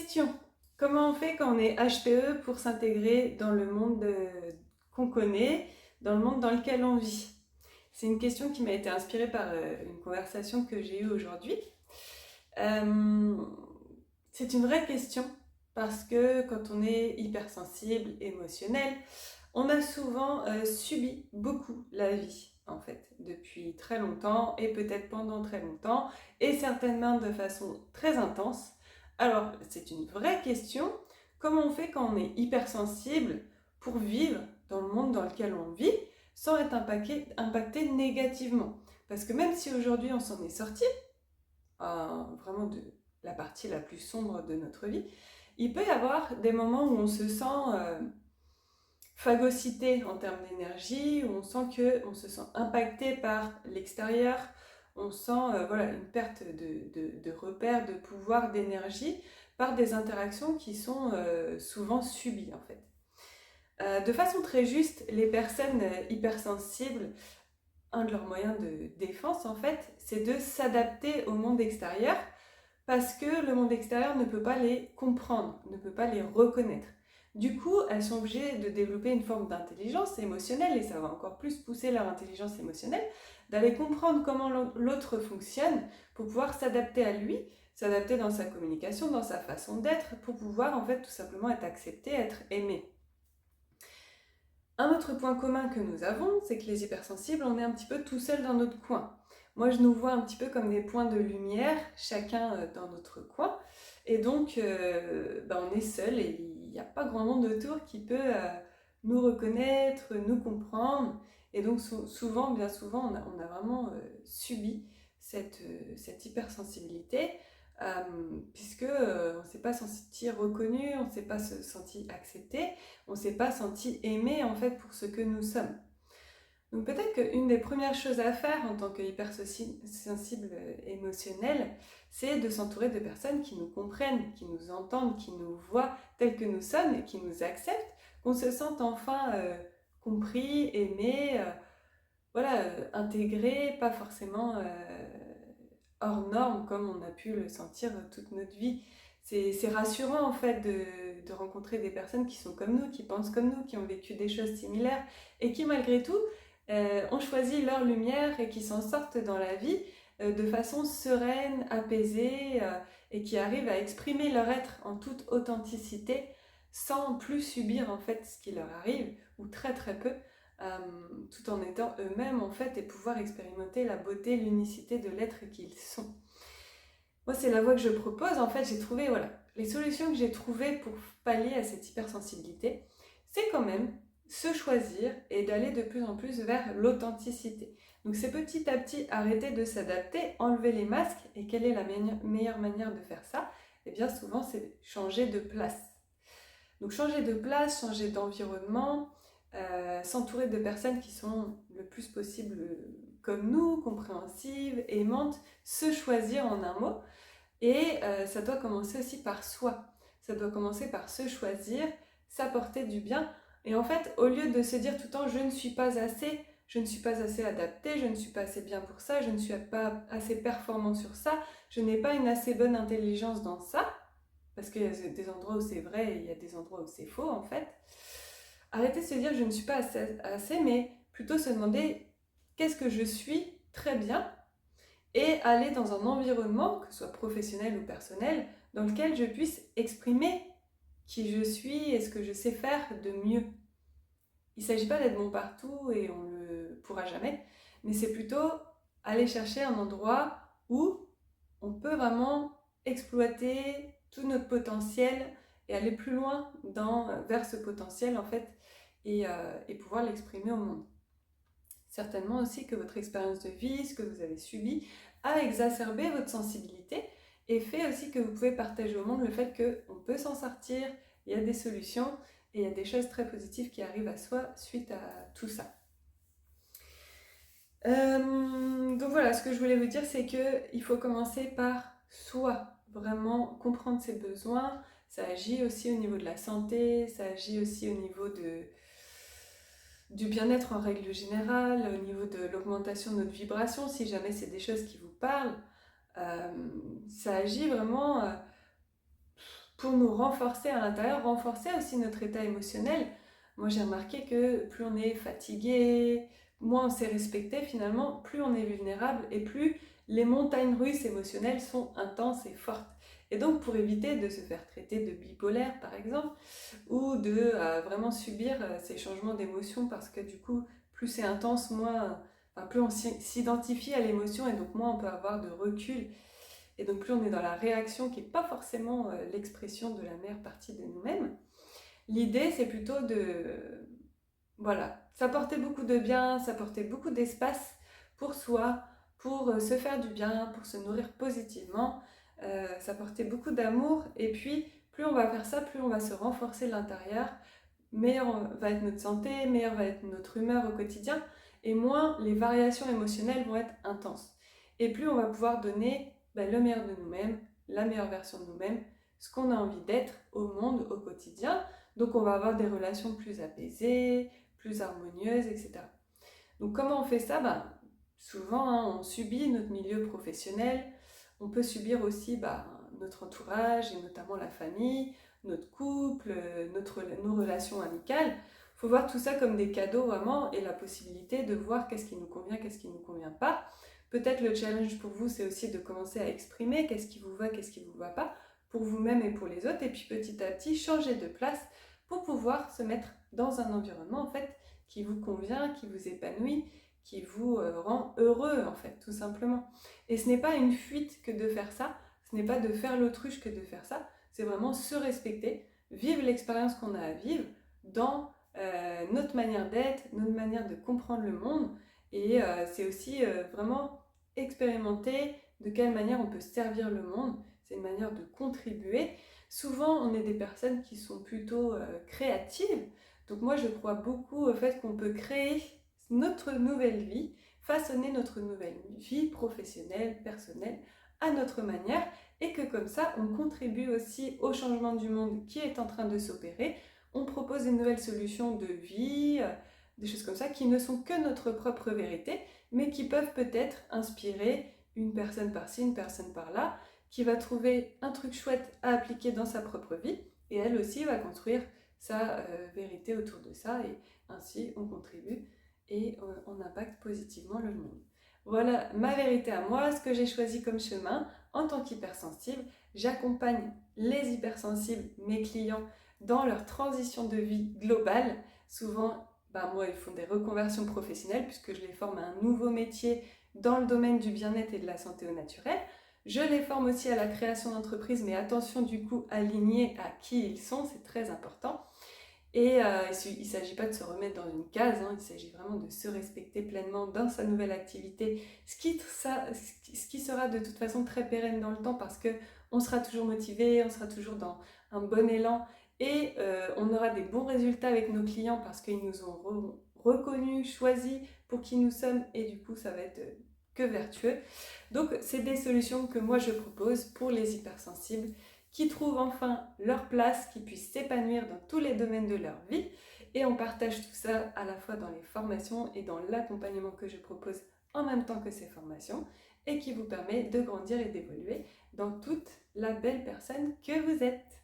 question. Comment on fait quand on est HPE pour s'intégrer dans le monde qu'on connaît, dans le monde dans lequel on vit? C'est une question qui m'a été inspirée par une conversation que j'ai eue aujourd'hui. Euh, c'est une vraie question parce que quand on est hypersensible, émotionnel, on a souvent subi beaucoup la vie en fait, depuis très longtemps et peut-être pendant très longtemps et certainement de façon très intense. Alors, c'est une vraie question. Comment on fait quand on est hypersensible pour vivre dans le monde dans lequel on vit sans être impacté négativement? Parce que même si aujourd'hui on s'en est sorti, vraiment de la partie la plus sombre de notre vie, il peut y avoir des moments où on se sent phagocyté en termes d'énergie, où on se sent impacté par l'extérieur, on sent voilà, une perte de repères, de pouvoir, d'énergie par des interactions qui sont souvent subies en fait. De façon très juste, les personnes hypersensibles, un de leurs moyens de défense en fait, c'est de s'adapter au monde extérieur parce que le monde extérieur ne peut pas les comprendre, ne peut pas les reconnaître. Du coup, elles sont obligées de développer une forme d'intelligence émotionnelle, et ça va encore plus pousser leur intelligence émotionnelle, d'aller comprendre comment l'autre fonctionne pour pouvoir s'adapter à lui, s'adapter dans sa communication, dans sa façon d'être, pour pouvoir en fait tout simplement être accepté, être aimé. Un autre point commun que nous avons, c'est que les hypersensibles, on est un petit peu tout seul dans notre coin. Moi, je nous vois un petit peu comme des points de lumière, chacun dans notre coin. Et donc, on est seul et il n'y a pas grand monde autour qui peut nous reconnaître, nous comprendre. Et donc, souvent, bien souvent, on a vraiment subi cette hypersensibilité. Puisque on ne s'est pas senti reconnu, on ne s'est pas senti accepté, on ne s'est pas senti aimé en fait pour ce que nous sommes. Donc peut-être qu'une des premières choses à faire en tant que hypersensible émotionnel, c'est de s'entourer de personnes qui nous comprennent, qui nous entendent, qui nous voient tels que nous sommes et qui nous acceptent, qu'on se sente enfin compris, aimé, voilà, intégré, pas forcément hors norme comme on a pu le sentir toute notre vie. C'est rassurant en fait de rencontrer des personnes qui sont comme nous, qui pensent comme nous, qui ont vécu des choses similaires et qui malgré tout ont choisi leur lumière et qui s'en sortent dans la vie de façon sereine, apaisée et qui arrivent à exprimer leur être en toute authenticité sans plus subir en fait ce qui leur arrive ou très très peu tout en étant eux-mêmes en fait et pouvoir expérimenter la beauté, l'unicité de l'être qu'ils sont. Moi, c'est la voie que je propose. En fait, j'ai trouvé, voilà, les solutions que j'ai trouvées pour pallier à cette hypersensibilité, c'est quand même se choisir et d'aller de plus en plus vers l'authenticité. Donc, c'est petit à petit arrêter de s'adapter, enlever les masques. Et quelle est la meilleure manière de faire ça? Eh bien, souvent, c'est changer de place. Donc, changer de place, changer d'environnement, s'entourer de personnes qui sont le plus possible comme nous, compréhensives, aimantes, se choisir en un mot. Et ça doit commencer aussi par soi. Ça doit commencer par se choisir, s'apporter du bien. Et en fait, au lieu de se dire tout le temps je ne suis pas assez, je ne suis pas assez adapté, je ne suis pas assez bien pour ça, je ne suis pas assez performant sur ça, je n'ai pas une assez bonne intelligence dans ça, parce qu'il y a des endroits où c'est vrai et il y a des endroits où c'est faux en fait. Arrêtez de se dire je ne suis pas assez, mais plutôt se demander qu'est-ce que je suis très bien et aller dans un environnement, que ce soit professionnel ou personnel, dans lequel je puisse exprimer qui je suis et ce que je sais faire de mieux. Il ne s'agit pas d'être bon partout et on ne le pourra jamais, mais c'est plutôt aller chercher un endroit où on peut vraiment exploiter tout notre potentiel et aller plus loin vers ce potentiel en fait et pouvoir l'exprimer au monde. Certainement aussi que votre expérience de vie, ce que vous avez subi, a exacerbé votre sensibilité et fait aussi que vous pouvez partager au monde le fait qu'on peut s'en sortir, il y a des solutions et il y a des choses très positives qui arrivent à soi suite à tout ça. Donc voilà, ce que je voulais vous dire, c'est qu'il faut commencer par soi, vraiment comprendre ses besoins. Ça agit aussi au niveau de la santé, ça agit aussi au niveau du bien-être en règle générale, au niveau de l'augmentation de notre vibration, si jamais c'est des choses qui vous parlent. Ça agit vraiment pour nous renforcer à l'intérieur, renforcer aussi notre état émotionnel. Moi j'ai remarqué que plus on est fatigué, moins on s'est respecté finalement, plus on est vulnérable et plus les montagnes russes émotionnelles sont intenses et fortes. Et donc pour éviter de se faire traiter de bipolaire par exemple, ou de vraiment subir ces changements d'émotion parce que du coup plus c'est intense, moins, enfin, plus on s'identifie à l'émotion et donc moins on peut avoir de recul. Et donc plus on est dans la réaction qui n'est pas forcément l'expression de la meilleure partie de nous-mêmes. L'idée c'est plutôt de, voilà, s'apporter beaucoup de bien, s'apporter beaucoup d'espace pour soi, pour se faire du bien, pour se nourrir positivement, s'apporter beaucoup d'amour. Et puis plus on va faire ça, plus on va se renforcer de l'intérieur, meilleure va être notre santé, meilleure va être notre humeur au quotidien, et moins les variations émotionnelles vont être intenses. Et plus on va pouvoir donner le meilleur de nous-mêmes, la meilleure version de nous-mêmes, ce qu'on a envie d'être au monde, au quotidien. Donc on va avoir des relations plus apaisées, plus harmonieuses, etc. Donc comment on fait ça? Souvent, hein, on subit notre milieu professionnel, on peut subir aussi notre entourage, et notamment la famille, notre couple, nos relations amicales. Il faut voir tout ça comme des cadeaux vraiment et la possibilité de voir qu'est-ce qui nous convient, qu'est-ce qui ne nous convient pas. Peut-être le challenge pour vous, c'est aussi de commencer à exprimer qu'est-ce qui vous va, qu'est-ce qui ne vous va pas, pour vous-même et pour les autres, et puis petit à petit changer de place pour pouvoir se mettre dans un environnement en fait qui vous convient, qui vous épanouit, qui vous rend heureux en fait, tout simplement. Et ce n'est pas une fuite que de faire ça, ce n'est pas de faire l'autruche que de faire ça, c'est vraiment se respecter, vivre l'expérience qu'on a à vivre dans notre manière d'être, notre manière de comprendre le monde, et c'est aussi vraiment expérimenter de quelle manière on peut servir le monde, c'est une manière de contribuer. Souvent, on est des personnes qui sont plutôt créatives, donc moi je crois beaucoup au fait qu'on peut créer notre nouvelle vie, façonner notre nouvelle vie professionnelle, personnelle, à notre manière, et que comme ça, on contribue aussi au changement du monde qui est en train de s'opérer. On propose des nouvelles solutions de vie, des choses comme ça, qui ne sont que notre propre vérité, mais qui peuvent peut-être inspirer une personne par-ci, une personne par-là, qui va trouver un truc chouette à appliquer dans sa propre vie, et elle aussi va construire sa vérité autour de ça, et ainsi on contribue et on impacte positivement le monde. Voilà ma vérité à moi, ce que j'ai choisi comme chemin en tant qu'hypersensible. J'accompagne les hypersensibles, mes clients, dans leur transition de vie globale. Souvent, moi, ils font des reconversions professionnelles puisque je les forme à un nouveau métier dans le domaine du bien-être et de la santé au naturel. Je les forme aussi à la création d'entreprises, mais attention du coup, alignés à qui ils sont, c'est très important. Et il ne s'agit pas de se remettre dans une case, hein, il s'agit vraiment de se respecter pleinement dans sa nouvelle activité, ce qui sera de toute façon très pérenne dans le temps parce qu'on sera toujours motivé, on sera toujours dans un bon élan et on aura des bons résultats avec nos clients parce qu'ils nous ont reconnus, choisis pour qui nous sommes et du coup ça va être que vertueux. Donc c'est des solutions que moi je propose pour les hypersensibles qui trouvent enfin leur place, qui puissent s'épanouir dans tous les domaines de leur vie. Et on partage tout ça à la fois dans les formations et dans l'accompagnement que je propose en même temps que ces formations et qui vous permet de grandir et d'évoluer dans toute la belle personne que vous êtes.